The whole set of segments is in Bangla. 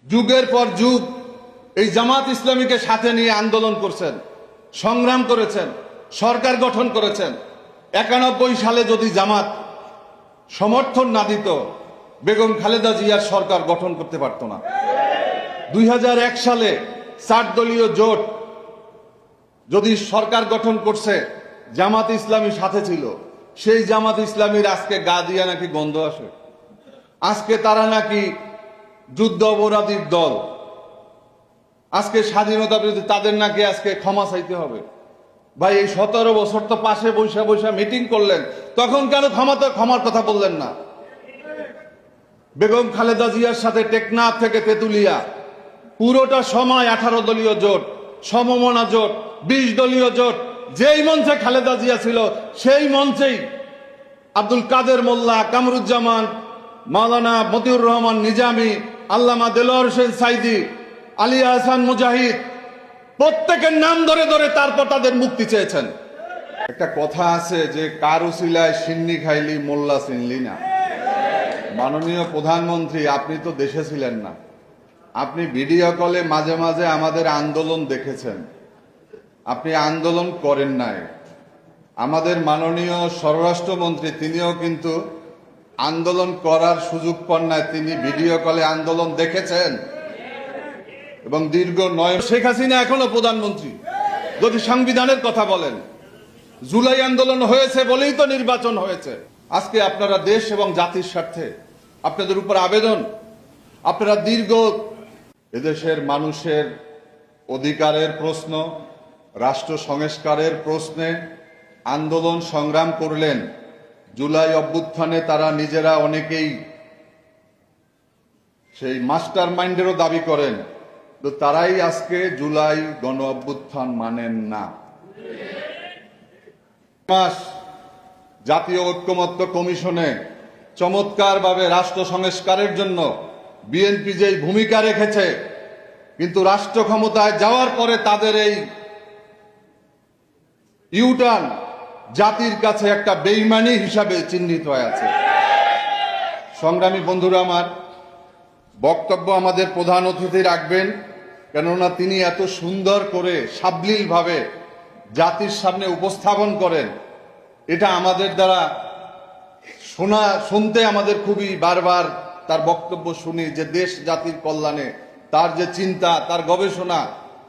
যুগের পর যুগ এই জামাত ইসলামীকে সাথে নিয়ে আন্দোলন করছেন, সংগ্রাম করেছেন, সরকার গঠন করেছেন। 91 সালে যদি জামাত সমর্থন না দিত, বেগম খালেদা জিয়ার সরকার গঠন করতে পারত না। 2001 সালে 60 দলীয় জোট যদি সরকার গঠন করছে, জামাত ইসলামী সাথে ছিল, সেই জামাত ইসলামীর আজকে গা দিয়া নাকি গন্ধ আসে। আজকে তারা নাকি যুদ্ধ অপরাধীর দল। আজকে স্বাধীনতা বিরোধী, তাদের নাকি আজকে ক্ষমা চাইতে হবে। ভাই, এই 17 বছর তো পাশে বৈশা বৈশা মিটিং করলেন, তখন কেন ক্ষমার কথা বললেন না? বেগম খালেদা জিয়ার সাথে টেকনাফ থেকে তেতুলিয়া পুরোটা সময় 18 দলীয় জোট, সমমনা জোট, 20 দলীয় জোট, যেই মঞ্চে খালেদা জিয়া ছিল সেই মঞ্চেই আব্দুল কাদের মোল্লা, কামরুজ্জামান, মাওলানা মতিউর রহমান নিজামী, আল্লামা দেলোয়ার হোসেন সাইদি, আলী আহসান মুজাহিদ, প্রত্যেকের নাম ধরে ধরে তারপর তাদের মুক্তি চেয়েছেন। একটা কথা আছে যে কার উসিলায় সিন্নি খাইলি মোল্লা চিনলি না। মাননীয় প্রধানমন্ত্রী, আপনি তো দেশে ছিলেন না, আপনি ভিডিও কলে মাঝে মাঝে আমাদের আন্দোলন দেখেছেন, আপনি আন্দোলন করেন নাই। আমাদের মাননীয় স্বরাষ্ট্রমন্ত্রী, তিনিও কিন্তু আন্দোলন করার সুযোগ পান নাই, তিনি ভিডিও কলে আন্দোলন দেখেছেন এবং দীর্ঘ 9। শেখ হাসিনা এখনো প্রধানমন্ত্রী। যদি সংবিধানের কথা বলেন, জুলাই আন্দোলন হয়েছে বলেই তো নির্বাচন হয়েছে। আজকে আপনারা দেশ এবং জাতির স্বার্থে, আপনাদের উপর আবেদন, আপনারা দীর্ঘ এদেশের মানুষের অধিকারের প্রশ্ন, রাষ্ট্র সংস্কারের প্রশ্নে আন্দোলন সংগ্রাম করলেন। জুলাই অভ্যুত্থানে তারা নিজেরা অনেকেই সেই মাস্টার মাইন্ডেরও দাবি করেন, তো তারাই আজকে জুলাই গণ অভ্যুত্থান মানেন না। জাতীয় ঐক্যমত্য কমিশনে চমৎকারভাবে রাষ্ট্র সংস্কারের জন্য বিএনপি যেই ভূমিকা রেখেছে, কিন্তু রাষ্ট্র ক্ষমতায় যাওয়ার পরে তাদের এই ইউটার্ন জাতির কাছে একটা বেইমানি হিসাবে চিহ্নিত হয়ে আছে। সংগ্রামী বন্ধুরা আমার, বক্তব্য আমাদের প্রধান অতিথি রাখবেন, কেননা তিনি এত সুন্দর করে সাবলীলভাবে জাতির সামনে উপস্থাপন করেন। এটা আমাদের দ্বারা শুনতে আমাদের খুবই বারবার তার বক্তব্য শুনি যে দেশ জাতির কল্যাণে তার যে চিন্তা, তার গবেষণা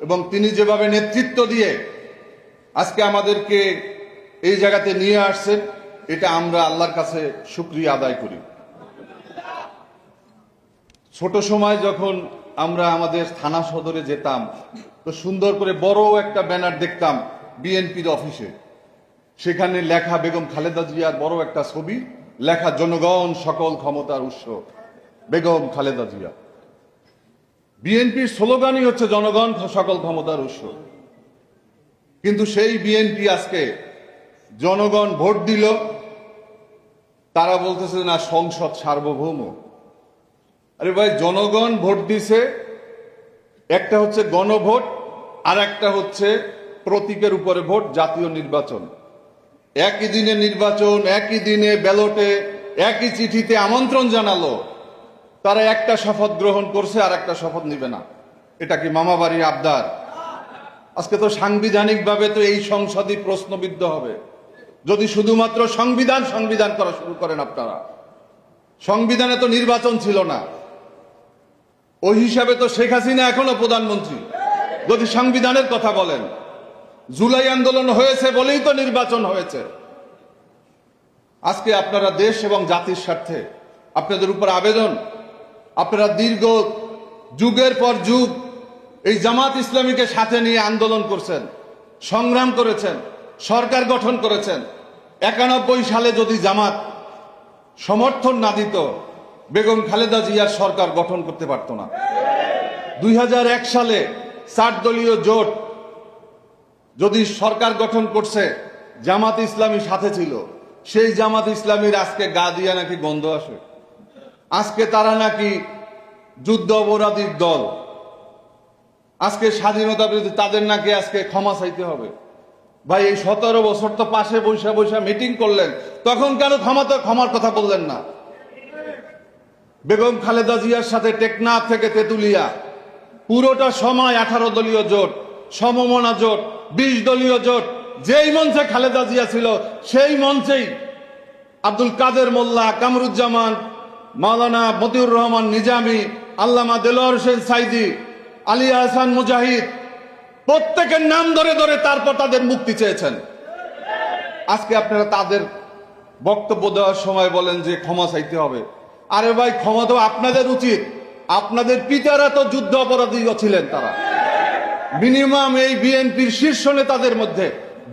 এবং তিনি যেভাবে নেতৃত্ব দিয়ে আজকে আমাদেরকে এই জায়গাতে নিয়ে আসছেন, এটা আমরা আল্লাহর কাছে শুকরিয়া আদায় করি। ছোট সময় যখন আমরা আমাদের থানা সদরে যেতাম, তো সুন্দর করে বড় একটা ব্যানার দেখতাম বিএনপির অফিসে, সেখানে লেখা বেগম খালেদা জিয়ার বড় একটা ছবি, লেখা জনগণ সকল ক্ষমতার উৎস বেগম খালেদা জিয়া। বিএনপির স্লোগানই হচ্ছে জনগণ সকল ক্ষমতার উৎস। কিন্তু সেই বিএনপি আজকে জনগণ ভোট দিল, তারা বলতেছে না সংসদ সার্বভৌম। আরে ভাই, জনগণ ভোট দিছে, একটা হচ্ছে গণভোট আর একটা হচ্ছে প্রতীকের উপরে ভোট, জাতীয় নির্বাচন। একই দিনে নির্বাচন, একই দিনে ব্যালটে, একই চিঠিতে আমন্ত্রণ জানালো, তারা একটা শপথ গ্রহণ করছে আর একটা শপথ নিবে না। এটা কি মামাবাড়ি আবদার? আজকে তো সাংবিধানিকভাবে তো এই সংসদই প্রশ্নবিদ্ধ হবে যদি শুধুমাত্র সংবিধান সংবিধান করা শুরু করেন আপনারা। সংবিধানে তো নির্বাচন ছিল না, ওই হিসাবে তো শেখ হাসিনা এখনো প্রধানমন্ত্রী। যদি সংবিধানের কথা বলেন, জুলাই আন্দোলন হয়েছে বলেই তো নির্বাচন হয়েছে। আজকে আপনারা দেশ এবং জাতির স্বার্থে, আপনাদের উপর আবেদন, আপনারা দীর্ঘ যুগের পর যুগ এই জামাত ইসলামীকে সাথে নিয়ে আন্দোলন করছেন, সংগ্রাম করেছেন, সরকার গঠন করেছেন। 91 সালে যদি জামাত সমর্থন না দিত, বেগম খালেদা জিয়ার সরকার গঠন করতে পারত না। 2001 সালে 60 দলীয় জোট যদি সরকার গঠন করছে, জামাত ইসলামী সাথে ছিল, সেই জামাত ইসলামীর আজকে গা দিয়া নাকি গন্ধ আসে। আজকে তারা নাকি যুদ্ধ অপরাধীর দল। আজকে স্বাধীনতা বিরোধী, তাদের নাকি আজকে ক্ষমা চাইতে হবে। ভাই, এই 17 বছর তো পাশে বৈশা বৈশা মিটিং করলেন, তখন কেন ক্ষমার কথা বললেন না? বেগম খালেদা জিয়ার সাথে টেকনাফ থেকে তেতুলিয়া পুরোটা সময় 18 দলীয় জোট, সমমনা জোট, 20 দলীয় জোট। যেই মঞ্চে খালেদা জিয়া ছিল সেই মঞ্চেই আব্দুল কাদের মোল্লা, কামরুজ্জামান, মাওলানা মতিউর রহমান নিজামী, আল্লামা দেলোয়ার হোসেন সাইদি, আলী আহসান মুজাহিদ, প্রত্যেকের নাম ধরে ধরে তারপর তাদের মুক্তি চেয়েছেন। আজকে আপনারা তাদের বক্তব্য দেওয়ার সময় বলেন যে ক্ষমা চাইতে হবে। আরে ভাই, ক্ষমা তো আপনাদের উচিত। আপনাদের পিতারা তো যুদ্ধ অপরাধী ছিলেন। তারা মিনিমাম এই বিএনপির শীর্ষ নেতাদের মধ্যে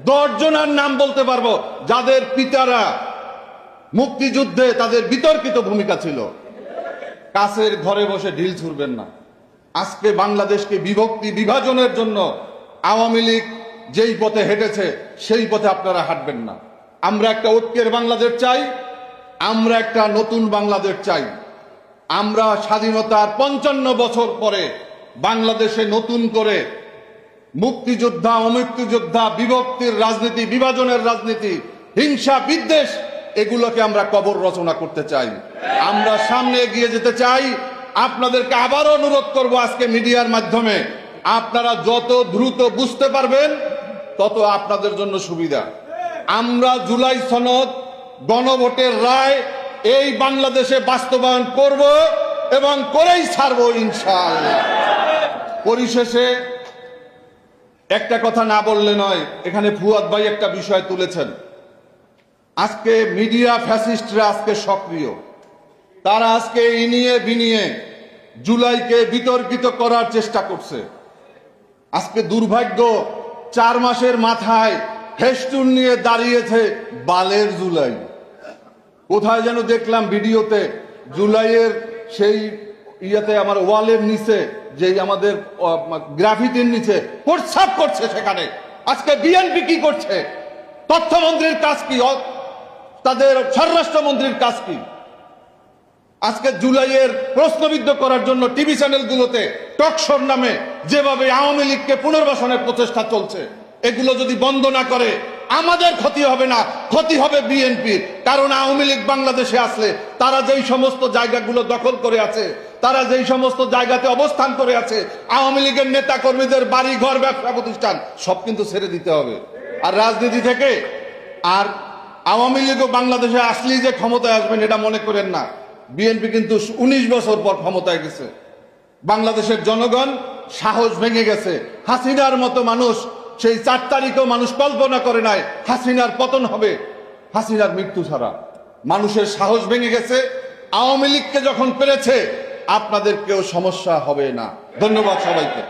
10 জনের নাম বলতে পারবো যাদের পিতারা মুক্তিযুদ্ধে তাদের বিতর্কিত ভূমিকা ছিল। কাছের ঘরে বসে ঢিল ছুড়বেন না। আজকে বাংলাদেশকে বিভক্তি বিভাজনের জন্য আওয়ামী লীগ যেই পথে হেঁটেছে সেই পথে আপনারা হাঁটবেন না। আমরা একটা ঐক্যের বাংলাদেশ চাই, আমরা একটা নতুন বাংলাদেশ চাই। আমরা স্বাধীনতার 55 বছর পরে বাংলাদেশে নতুন করে মুক্তিযোদ্ধা, অমুক্তিযোদ্ধা, বিভক্তির রাজনীতি, বিভাজনের রাজনীতি, হিংসা, বিদ্বেষ, এগুলোকে আমরা কবর রচনা করতে চাই। আমরা সামনে এগিয়ে যেতে চাই। আপনাদেরকে আবারও অনুরোধ করব আজকে মিডিয়ার মাধ্যমে, আপনারা যত দ্রুত বুঝতে পারবেন তত আপনাদের জন্য সুবিধা। আমরা জুলাই সনদ, গণভোটের রায় এই বাংলাদেশে বাস্তবায়ন করব এবং করেই ছাড়বো ইনশাআল্লাহ। পরিশেষে একটা কথা না বললে নয়, এখানে ফুয়াদ ভাই একটা বিষয় তুলেছেন। আজকে মিডিয়া ফ্যাসিস্টরা আজকে সক্রিয়। তারা আজকে ইনিয়ে বিনিয়ে জুলাইকে বিতর্কিত করার চেষ্টা করছে। আজকে দুর্ভাগ্য, 4 মাসের মাথায় ফেস্টুন নিয়ে দাঁড়িয়েছে বালের জুলাই। কোথায় যেন দেখলাম ভিডিওতে, জুলাইয়ের সেই ইয়াতে আমার ওয়ালের নিচে, যেই আমাদের গ্রাফিতির নিচে প্রস্রাব করছে সেখানে। আজকে বিএনপি কি করছে? তথ্যমন্ত্রীর কাজ কি? তাদের স্বরাষ্ট্রমন্ত্রীর কাজ কি? আজকে জুলাইয়ের প্রশ্নবিদ্ধ করার জন্য টিভি চ্যানেলগুলোতে টকশোর নামে যেভাবে আওয়ামী লীগকে পুনর্বাসনের প্রচেষ্টা চলছে, এগুলো যদি বন্ধ না করে আমাদের ক্ষতি হবে না, ক্ষতি হবে বিএনপির। কারণ আওয়ামী লীগ বাংলাদেশে আসলে তারা যেই সমস্ত জায়গাগুলো দখল করে আছে, তারা যেই সমস্ত জায়গাতে অবস্থান করে আছে, আওয়ামী লীগের নেতা কর্মীদের বাড়ি ঘর, ব্যবসা প্রতিষ্ঠান সব কিন্তু ছেড়ে দিতে হবে। আর রাজনীতি থেকে আর আওয়ামী লীগও বাংলাদেশে আসলেই যে ক্ষমতায় আসবেন এটা মনে করেন না। বিএনপি কিন্তু 19 বছর পর ক্ষমতায় গেছে। বাংলাদেশের জনগণ সাহস ভেঙে গেছে। হাসিনার মতো মানুষ সেই 4 তারিখেও মানুষ কল্পনা করে নাই হাসিনার পতন হবে, হাসিনার মৃত্যু ছাড়া। মানুষের সাহস ভেঙে গেছে। আওয়ামী লীগকে যখন পেরেছে আপনাদের কেউ সমস্যা হবে না। ধন্যবাদ সবাইকে।